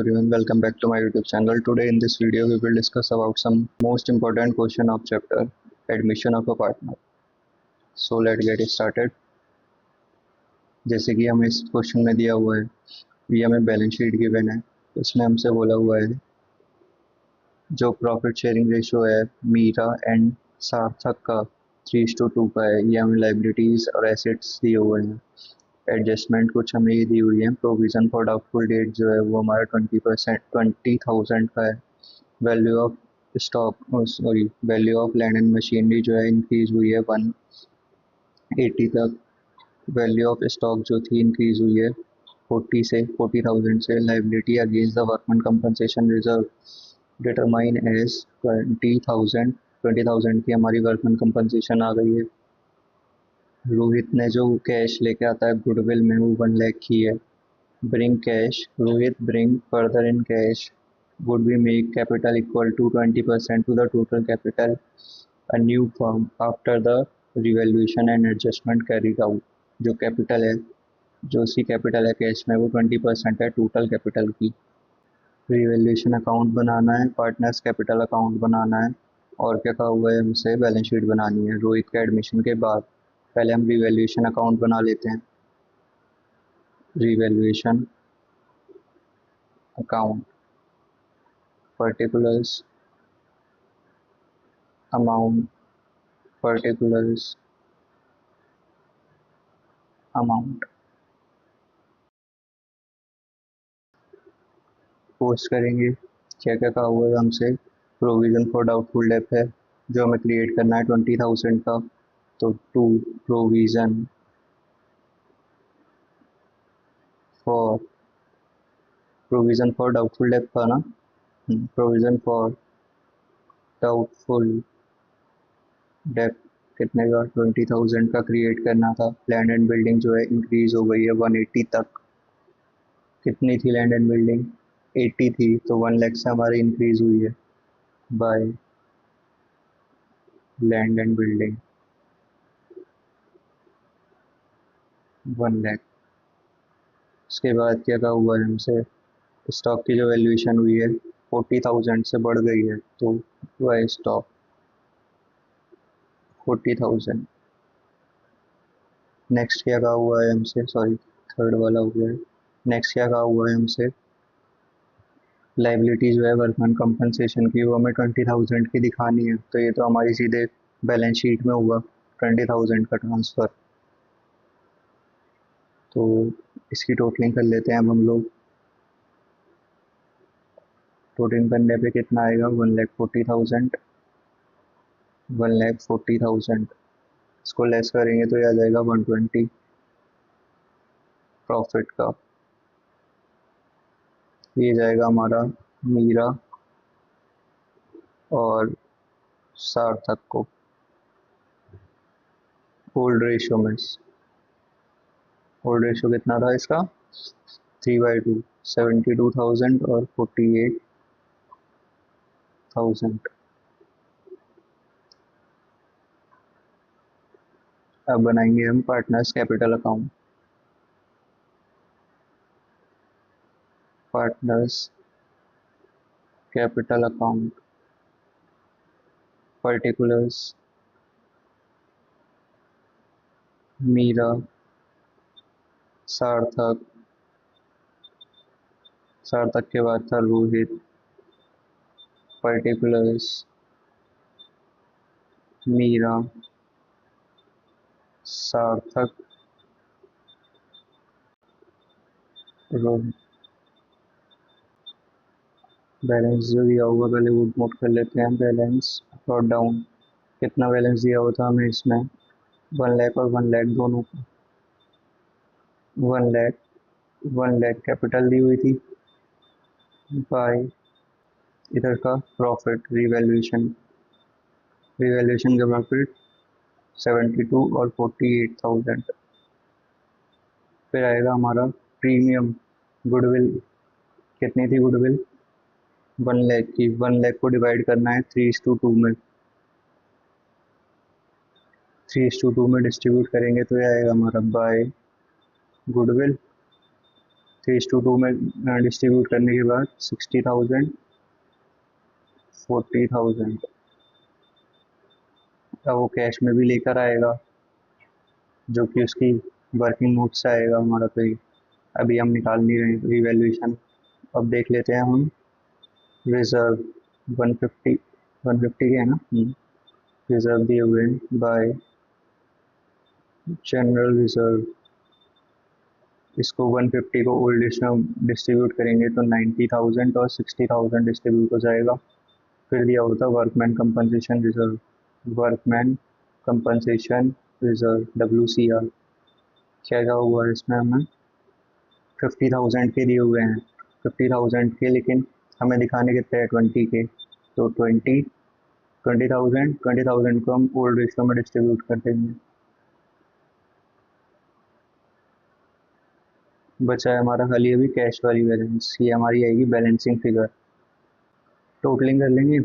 everyone, welcome back to my YouTube channel. Today in this video we will discuss about some most important question of chapter admission of a partner. So let's get it started. जैसे कि हमें इस question में दिया हुआ है, ये हमें बैलेंस शीट गिवन है, इसमें हमसे बोला हुआ है जो प्रॉफिट शेयरिंग रेशियो है मीरा एंड सार्थक का 3:2 का है। ये हमें लाइबिलिटीज और एसेट्स दिए हुए हैं। एडजस्टमेंट कुछ हमें ये दी हुई है। प्रोविजन फॉर डाउटफुल डेट जो है वो हमारा 20,000 का है। Value of stock value of land and machinery जो है इंक्रीज हुई है 180 तक। वैल्यू ऑफ स्टॉक जो थी इंक्रीज हुई है 40,000 से। Liability against the workman compensation reserve determine as 20,000 की हमारी वर्कमैन कंपनसेशन आ गई है। रोहित ने जो कैश लेके आता है गुडविल में वो 1 लाख की है। Bring cash, Rohit bring further in cash would be make capital equal to 20% to the total capital a new firm after the revaluation and adjustment carried out। जो कैपिटल है, जो सी कैपिटल है कैश में वो 20% है टोटल कैपिटल की। Revaluation account बनाना है, partners capital account बनाना है और क्या कहा हुआ है हमसे बैलेंस शीट बनानी है। रोहित के एडमिशन के बाद पहले हम रिवैल्यूएशन अकाउंट बना लेते हैं। Revaluation account particulars amount post करेंगे। क्या क्या कहा हुआ है हमसे, प्रोविजन फॉर डाउटफुल डेट है जो हमें क्रिएट करना है 20,000 का, तो to provision for doubtful debt था ना, प्रोविजन फॉर डाउटफुल डेट कितने का 20,000 का क्रिएट करना था। लैंड एंड बिल्डिंग जो है इंक्रीज हो गई है 180 तक। कितनी थी लैंड एंड बिल्डिंग, 80 थी, तो 1 लाख से हमारी इंक्रीज हुई है by land and building 1 lakh. उसके बाद क्या कहा हुआ है हमसे, स्टॉक की जो वैल्यूएशन हुई है 40,000 से बढ़ गई है, तो वह स्टॉक 40,000। नेक्स्ट क्या कहा हुआ है हमसे, सॉरी थर्ड वाला हो गया है। नेक्स्ट क्या कहा हुआ है हमसे, लाइबिलिटी जो है वर्कमैन कंपनसेशन की वो हमें 20,000 की दिखानी है, तो ये तो हमारी सीधे बैलेंस शीट में होगा 20,000 का ट्रांसफ़र। तो इसकी टोटलिंग कर लेते हैं अब हम लोग। टोटलिंग करने पे कितना आएगा, 1,40,000। इसको लेस करेंगे तो ये आ जाएगा 120 प्रॉफिट का। ये जाएगा हमारा मीरा और सार्थक को ओल्ड रेशियो में। ओल्ड रेशियो कितना था इसका, 3/2, 72,000 और 48,000। अब बनाएंगे हम partners capital account. Partners capital account particulars Meera Sarthak, Sarthak के बाद था रोहित। पर्टिकुलर्स मीरा सार्थक रोहित। बैलेंस जो दिया होगा पहले वो नोट कर लेते हैं। बैलेंस नोट डाउन, कितना बैलेंस दिया हुआ था हमें इसमें, 1 लाख और 1 लाख दोनों का। 1 लाख कैपिटल दी हुई थी बाय इधर का प्रॉफिट रिवैल्यूएशन का प्रॉफिट 72 और 48,000। फिर आएगा हमारा प्रीमियम गुडविल। कितनी थी गुडविल, 1 लाख की। 1 लाख को डिवाइड करना है 3:2 में। 3:2 में डिस्ट्रीब्यूट करेंगे तो ये आएगा हमारा बाय गुडविल 3:2 में डिस्ट्रीब्यूट करने के बाद 60,000, 40,000। अब वो कैश में भी लेकर आएगा, जो कि उसकी वर्किंग नोट से आएगा हमारा। तो ये अभी हम निकाल नहीं रहे हैं रिवैल्यूएशन। अब देख लेते हैं हम रिजर्व 150, 150 के है ना। रिजर्व दिए हुए हैं बाय जनरल रिजर्व। इसको 150 को ओल्ड में डिस्ट्रीब्यूट करेंगे तो 90,000 और 60,000 डिस्ट्रीब्यूट हो जाएगा। फिर दिया होता workman compensation reserve, workman compensation reserve WCR। क्या क्या हुआ है इसमें हमें 50,000 के दिए हुए हैं, 50,000 के, लेकिन हमें दिखाने कितने हैं 20 के। तो 20,000 को हम ओल्ड रेशियो में डिस्ट्रीब्यूट कर देंगे। बचा है हमारा खाली अभी कैश वाली बैलेंस। ये हमारी आएगी बैलेंसिंग फिगर। टोटलिंग कर लेंगे।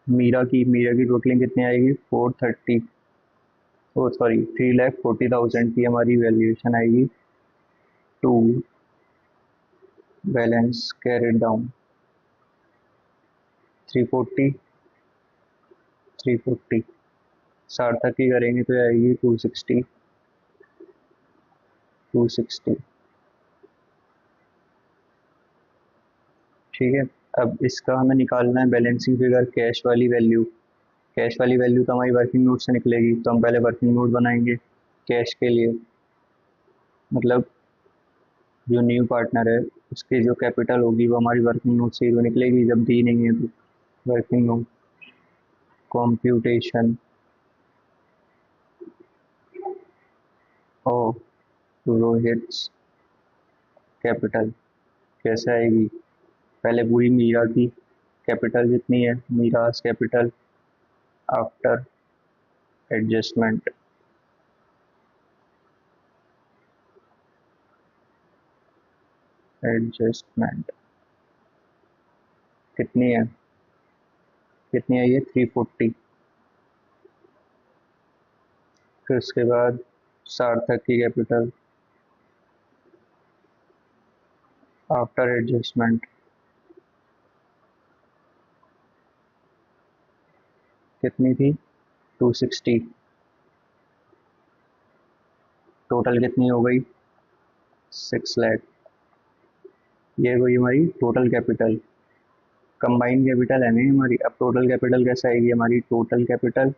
मीरा की टोटलिंग कितनी आएगी 430, ओ सॉरी 3,40,000 की हमारी वैल्यूएशन आएगी टू बैलेंस कैरिड डाउन। 340, 340 सार्थक की करेंगे तो आएगी 260, 260। ठीक है। अब इसका हमें निकालना है बैलेंसिंग फिगर कैश वाली वैल्यू। कैश वाली वैल्यू तो हमारी वर्किंग नोट से निकलेगी, तो हम पहले वर्किंग नोट बनाएंगे कैश के लिए। मतलब जो न्यू पार्टनर है उसकी जो कैपिटल होगी वो हमारी वर्किंग नोट से ही तो निकलेगी, जब दी नहीं है तो। Working note computation of Rohit's capital कैसे आएगी। पहले पूरी मीरा की कैपिटल जितनी है, Meera's capital after adjustment, adjustment कितनी है, कितनी है ये 340। फिर उसके बाद सार्थक की कैपिटल आफ्टर एडजस्टमेंट कितनी थी 260। टोटल कितनी हो गई 6 लाख। ये हुई हमारी टोटल कैपिटल। कंबाइंड कैपिटल है नहीं हमारी। अब टोटल कैपिटल कैसे आएगी हमारी, total capital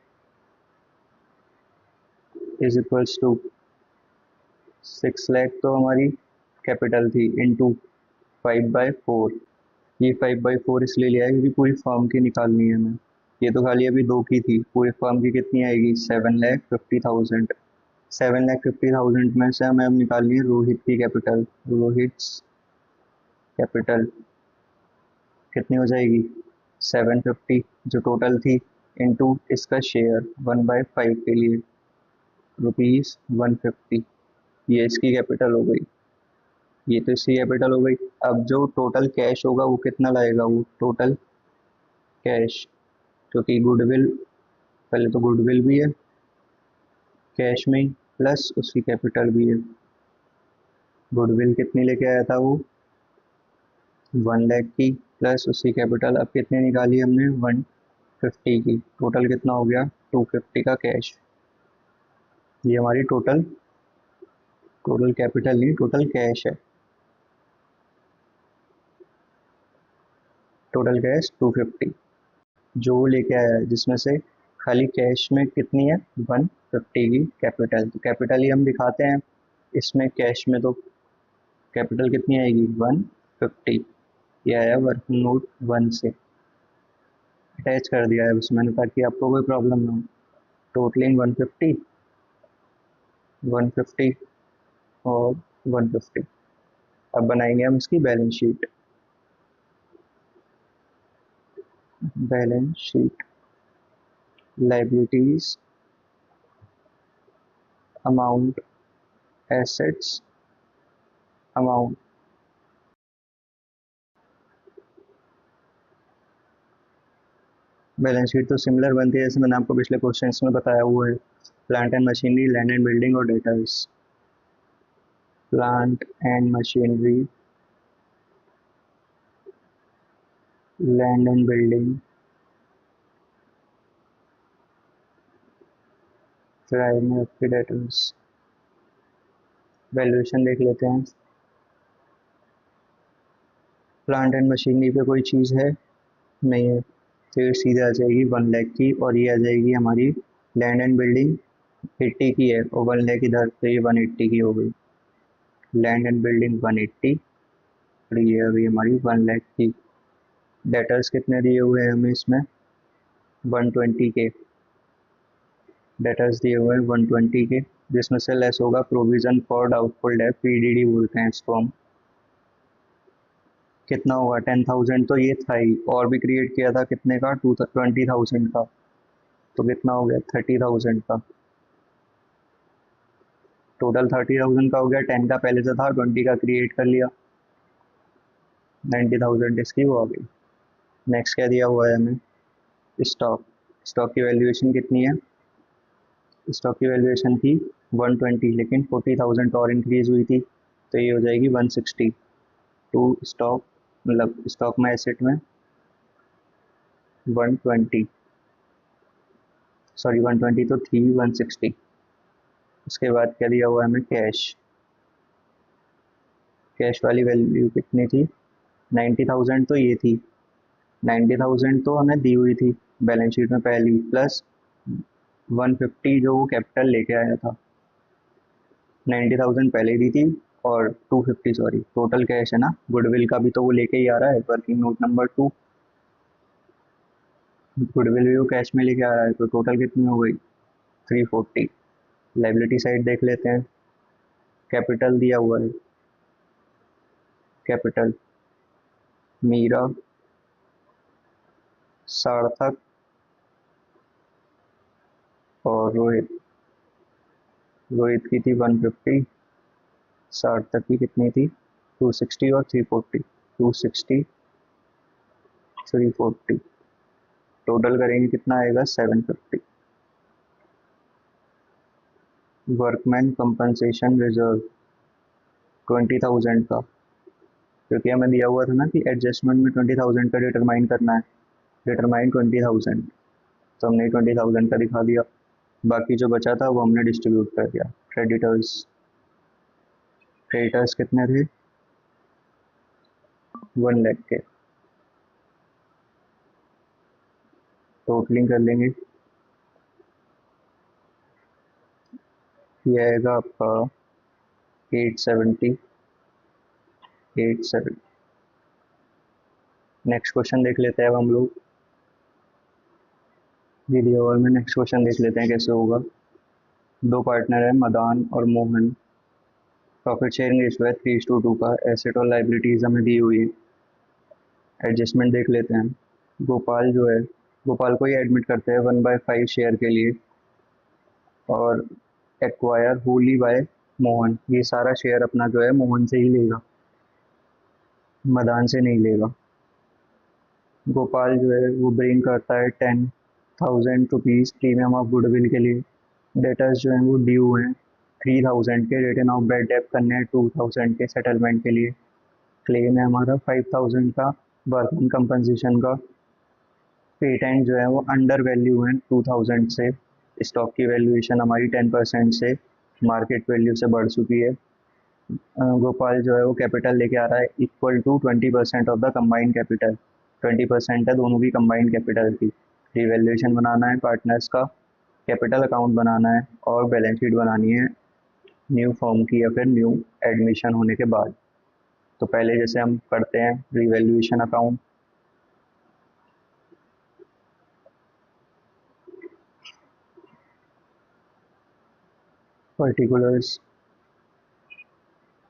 is equals to 6 lakh तो हमारी कैपिटल थी इंटू 5/4। ये 5/4 इसलिए लिया है क्योंकि पूरी फर्म की निकालनी है हमें। ये तो खाली अभी 2 की थी, पूरी फर्म की कितनी आएगी 7,50,000। 7,50,000 में से हमें अब निकालनी है रोहित की कैपिटल। रोहित कैपिटल कितनी हो जाएगी 750 जो टोटल थी, इंटू इसका शेयर 1/5 के लिए ₹150। ये इसकी कैपिटल हो गई, ये तो इसकी कैपिटल हो गई। अब जो टोटल कैश होगा वो कितना लाएगा, वो टोटल कैश, क्योंकि गुडविल, पहले तो गुडविल भी है कैश में प्लस उसकी कैपिटल भी है। गुडविल कितनी लेके आया था वो 1 लाख की, प्लस उसकी कैपिटल अब कितनी निकाली हमने 150 की। टोटल कितना हो गया 250 का कैश। ये हमारी टोटल, टोटल कैपिटल नहीं टोटल कैश है। टोटल कैश 250 जो वो लेके आया है, जिसमें से खाली कैश में कितनी है 150 की कैपिटल। तो कैपिटल ही हम दिखाते हैं इसमें, कैश में तो कैपिटल कितनी आएगी 150। ये आया वर्किंग नोट 1 से अटैच कर दिया है उसमें, ताकि आपको कोई प्रॉब्लम ना हो। टोटलिंग 150, 150 और 150। अब बनाएंगे हम इसकी balance sheet. Balance sheet liabilities, amount, assets, amount. Balance sheet तो सिमिलर बनती है जैसे मैंने आपको पिछले क्वेश्चन में बताया हुआ है। Plant and machinery, land and building और database. Plant and machinery, land and building, primary of debtors, valuation देख लेते हैं। प्लांट एंड मशीनरी पे कोई चीज़ है नहीं है, फिर सीधे आ जाएगी 1 लाख की, और ये आ जाएगी हमारी लैंड एंड बिल्डिंग 80 की है, और 1 लाख इधर, तो ये 180 की हो गई। लैंड एंड बिल्डिंग 180, और ये अभी हमारी 1 लाख की। डेटर्स कितने दिए हुए हैं हमें इसमें, 120 के डेटर्स दिए हुए हैं, 120 के, जिसमें से लेस होगा provision for doubtful date, PDD बोलते हैं इसको हम। कितना होगा, 10,000 तो ये था ही, और भी क्रिएट किया था कितने का, 20,000 का, तो कितना हो गया 30,000 का। टोटल 30,000 का हो गया, 10 का पहले से था, 20 का क्रिएट कर लिया, 90,000 इसकी वो आ गई। नेक्स्ट क्या दिया हुआ है हमें, स्टॉक। स्टॉक की वैल्यूएशन कितनी है, स्टॉक की वैल्यूएशन थी 120, लेकिन 40,000 और इंक्रीज हुई थी, तो ये हो जाएगी 160। टू स्टॉक, मतलब स्टॉक में एसेट में 120, सॉरी 120 तो थी, 160। उसके बाद क्या दिया हुआ है हमें, कैश। कैश वाली वैल्यू कितनी थी, 90,000 तो ये थी, 90,000 तो हमें दी हुई थी बैलेंस शीट में पहली, प्लस 150 जो वो कैपिटल लेके आया था। 90,000 पहले दी थी, और 250, सॉरी टोटल कैश है ना, गुडविल का भी तो वो लेके ही आ रहा है, वर्किंग नोट नंबर 2, गुडविल भी वो कैश में लेके आ रहा है, तो टोटल कितनी हो गई 340। लाइबिलिटी साइड देख लेते हैं, कैपिटल दिया हुआ है, कैपिटल मीरा, सार्थक और रोहित। रोहित की थी 150, सार्थक की कितनी थी 260 और 340, 260 340, टोटल करेंगे कितना आएगा 750। वर्कमैन कंपनसेशन रिजर्व 20,000 का, क्योंकि हमें दिया हुआ था ना कि एडजस्टमेंट में 20,000 का डिटरमाइन करना है, डिटरमाइन 20,000, तो हमने 20,000 का दिखा दिया, बाकी जो बचा था वो हमने डिस्ट्रीब्यूट कर दिया। क्रेडिटर्स, क्रेडिटर्स कितने थे 1 लाख के, टोटलिंग कर लेंगे, ये आएगा आपका 870, 87। नेक्स्ट क्वेश्चन देख लेते हैं अब हम लोग, जी दिया हुआ में नेक्स्ट क्वेश्चन देख लेते हैं कैसे होगा। दो पार्टनर है मदान और मोहन, प्रॉफिट शेयरिंग रेशियो है 3:2 का, एसेट और लाइबिलिटीज हमें दी हुई है। एडजस्टमेंट देख लेते हैं, गोपाल जो है, गोपाल को ही एडमिट करते हैं 1/5 शेयर के लिए, और एक्वायर होली बाय मोहन, ये सारा शेयर अपना जो है मोहन से ही लेगा, मदान से नहीं लेगा। गोपाल जो है वो ब्रिंग करता है 10,000 रुपीज़ प्रीमियम ऑफ गुडविल के लिए। डेटर्स जो हैं वो ड्यू हैं 3,000 के, रिटर्न ऑफ बैड डेप करने हैं 2,000 के सेटलमेंट के लिए। क्लेम है हमारा 5,000 का वर्कमैन कंपनसेशन का। पेटेंट जो है वो अंडर वैल्यू है 2,000 से, स्टॉक की वैल्यूएशन हमारी 10% से मार्केट वैल्यू से बढ़ चुकी है। गोपाल जो है वो कैपिटल लेके आ रहा है equal to 20% of the combined capital, 20% है दोनों की कंबाइंड कैपिटल की। रिवैल्यूएशन बनाना है पार्टनर्स का, कैपिटल अकाउंट बनाना है, और बैलेंस शीट बनानी है न्यू फॉर्म की या फिर न्यू एडमिशन होने के बाद। तो पहले जैसे हम करते हैं revaluation account, particulars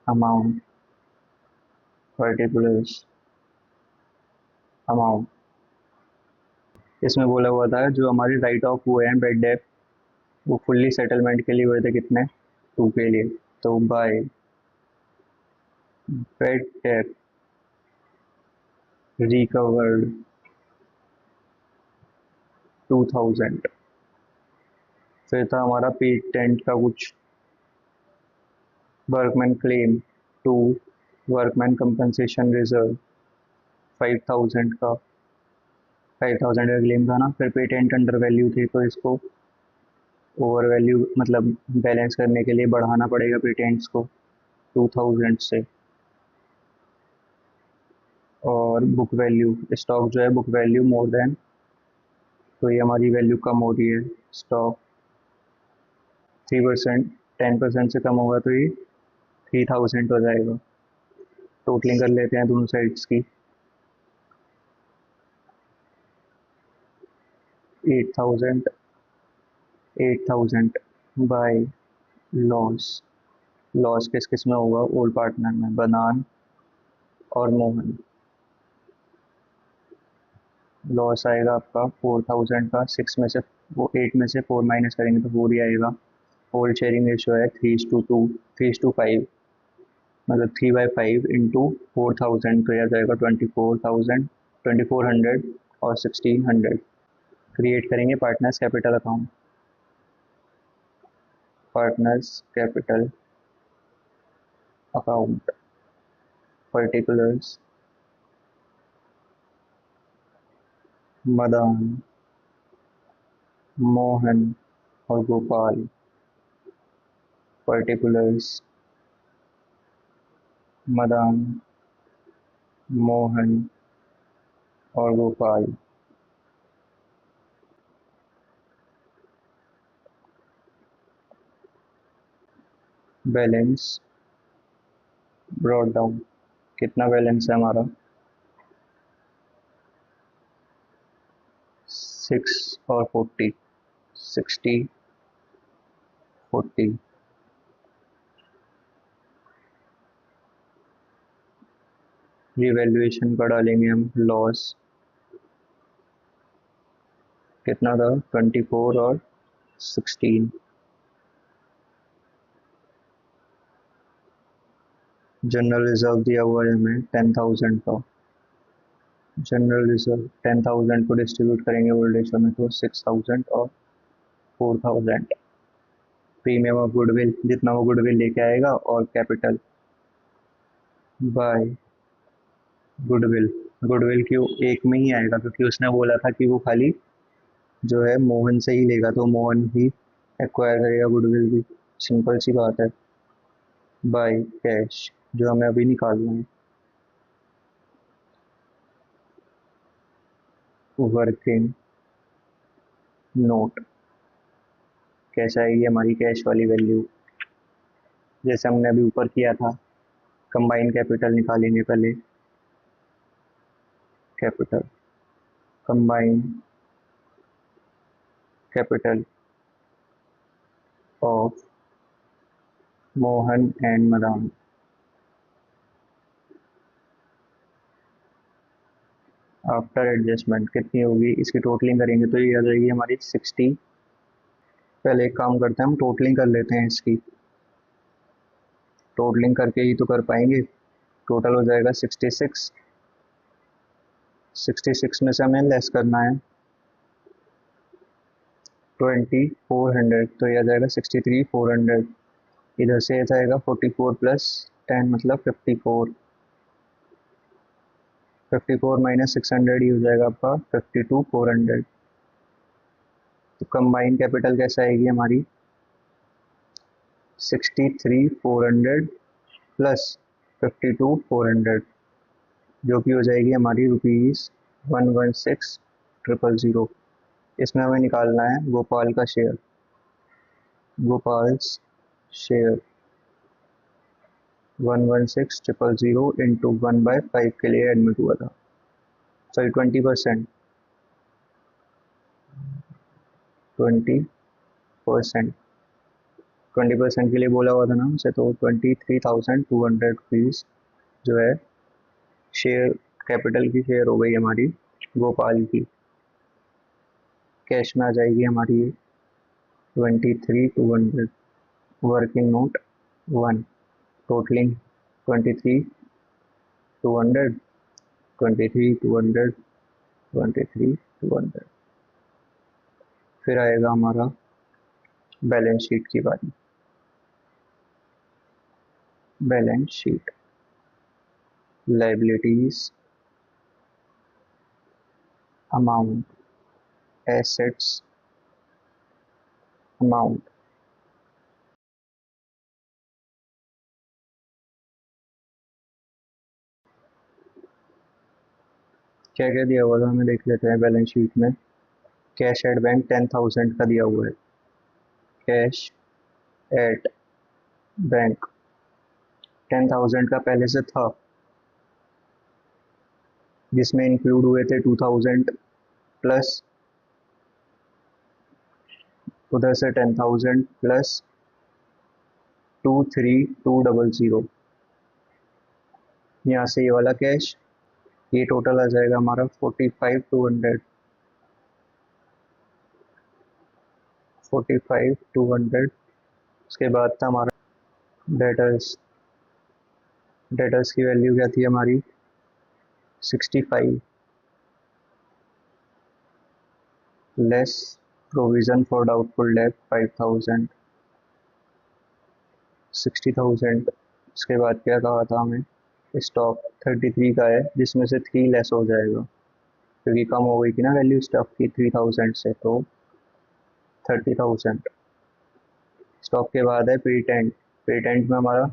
amount, particulars amount, इसमें बोला हुआ था जो हमारे राइट ऑफ हुए हैं बेड डेप, वो फुल्ली सेटलमेंट के लिए हुए थे कितने 2 के लिए, तो बाय बेड डेप रिकवर्ड 2,000। फिर था हमारा पेटेंट का कुछ, workman claim 2, workman compensation reserve 5,000 का, 5000 का क्लेम था ना, फिर पेटेंट अंडर वैल्यू थे तो इसको ओवर वैल्यू मतलब बैलेंस करने के लिए बढ़ाना पड़ेगा पेटेंट्स को 2000 से। और बुक वैल्यू, स्टॉक जो है बुक वैल्यू मोर देन, तो ये हमारी वैल्यू कम हो रही है। स्टॉक 3%, 10% से कम होगा तो ये 3000 हो जाएगा। टोटलिंग कर लेते हैं दोनों साइड्स की। 8000, 8000 बाय लॉस। लॉस किस किस में होगा? ओल्ड पार्टनर में, बनान और मोहन। लॉस आएगा आपका 4000 का, 6 में से वो 8 में से 4 माइनस करेंगे तो 4 ही आएगा। ओल्ड शेयरिंग रेशियो है 3:2, 3:5, मतलब 3/5 इंटू 4000 तो यह आ जाएगा 24,000, 2400 और 1600। क्रिएट करेंगे partners capital account. Partners capital account, particulars Madan, Mohan और गोपाल। पर्टिकुलर्स मदन, मोहन और गोपाल। बैलेंस ब्रॉट डाउन, कितना बैलेंस है हमारा? 6 और 40, 60, 40। रिवैल्यूएशन का डालेंगे हम लॉस, कितना था? 24 और 16। जनरल रिजर्व दिया हुआ है हमें 10,000 का। जनरल रिजर्व 10,000 को डिस्ट्रीब्यूट करेंगे ओल्ड रेशियो में तो 6,000 और 4,000। प्रीमियम ऑफ गुडविल, जितना वो गुडविल लेके आएगा, और कैपिटल बाय गुडविल। गुडविल क्यों एक में ही आएगा? क्योंकि उसने बोला था कि वो खाली जो है मोहन से ही लेगा, तो मोहन ही एक्वायर करेगा गुडविल भी। सिंपल सी बात है। बाय कैश, जो हमें अभी निकालना है। वर्किंग नोट, कैश आएगी हमारी कैश वाली वैल्यू, जैसे हमने अभी ऊपर किया था। कंबाइन कैपिटल निकालेंगे पहले। Capital, combine capital of Mohan and Madan. After adjustment कितनी होगी? इसकी टोटलिंग करेंगे तो ये आ जाएगी हमारी 60। पहले एक काम करते हैं, हम टोटलिंग कर लेते हैं इसकी। टोटलिंग करके ही तो कर पाएंगे। टोटल हो जाएगा 66। 66 में से हमें लेस करना है 2400, तो यह आ जाएगा 63,400। इधर से जाएगा 44 प्लस 10 मतलब 54। 54 माइनस 600 ही हो जाएगा आपका 52,400। तो कंबाइन कैपिटल कैसे आएगी हमारी? 63,400 प्लस 52,400, जो कि हो जाएगी हमारी ₹116,000। इसमें हमें निकालना है गोपाल का शेयर। गोपाल शेयर 116,000 इंटू 1/5 के लिए एडमिट हुआ था। सॉरी 20%, 20%, 20% के लिए बोला हुआ था ना हमसे, तो 23,200 रुपीज़ जो है शेयर कैपिटल की शेयर हो गई हमारी गोपाल की। कैश में आ जाएगी हमारी 23,200। Working note 1, totalling 23,200, 23,200, 23,200। फिर आएगा हमारा बैलेंस शीट की बारी। Balance sheet, liabilities amount, assets amount, क्या क्या दिया हुआ था हमें देख लेते हैं बैलेंस शीट में। कैश एट बैंक 10,000 का दिया हुआ है। कैश एट बैंक 10,000 का पहले से था, जिसमें इंक्लूड हुए थे 2,000 प्लस उधर से 10,000 प्लस 23,200। यहाँ से ये वाला कैश, ये टोटल आ जाएगा हमारा 45,200। 45,200। उसके बाद था हमारा डेटर्स। डेटर्स की वैल्यू क्या थी हमारी 65 less provision for doubtful date 5,000, 60,000। उसके बाद क्या कहा था हमें, स्टॉक 33 का है, जिसमें से 3 लेस हो जाएगा क्योंकि कम हो गई थी ना वैल्यू स्टॉक की 3,000 से, तो 30,000। स्टॉक के बाद है पेटेंट। पेटेंट में हमारा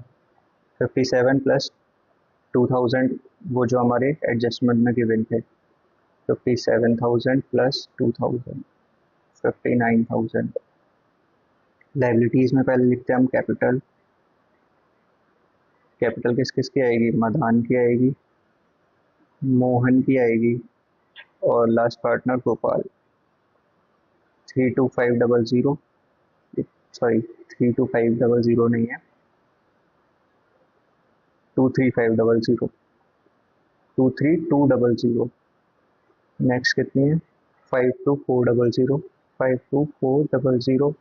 57 प्लस 2,000, वो जो हमारे एडजस्टमेंट में गिवन थे। 57,000 प्लस 2,000, 59,000। लाइबिलिटीज में पहले लिखते हैं हम कैपिटल। कैपिटल किस किस की आएगी, मधान की आएगी, मोहन की आएगी, और लास्ट पार्टनर गोपाल। 32500, सॉरी 32500 नहीं है, 23500, 23200। नेक्स्ट कितनी है, 52400, 52400,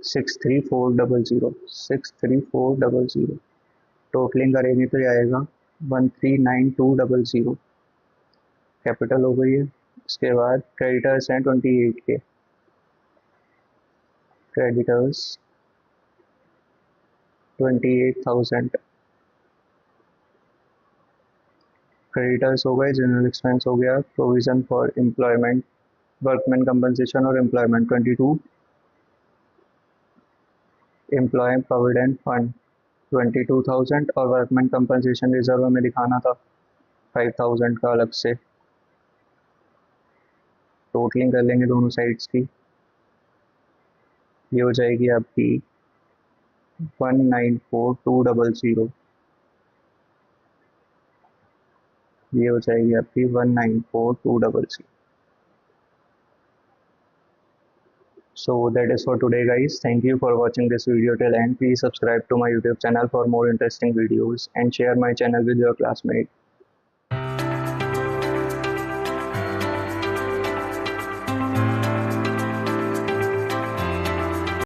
63400, 63400। टोटलिंग करेंगे तो ये आएगा 139,200। कैपिटल हो गई है। उसके बाद क्रेडिटर्स हैं 28 के। क्रेडिटर्स 28,000। क्रेडिटर्स हो गए, जनरल एक्सपेंस हो गया, provision for employment, workman compensation और एम्प्लॉयमेंट 22, एम्प्लॉय प्रोविडेंट फंड 22,000, और वर्कमैन कंपनसेशन रिजर्व में दिखाना था 5,000 का अलग से। टोटलिंग कर लेंगे दोनों साइड्स की, ये हो जाएगी आपकी 194,200। ये हो जाएगी आपकी 194,200। So that is for today guys. Thank you for watching this video till end. Please subscribe to my YouTube channel for more interesting videos and share my channel with your classmates.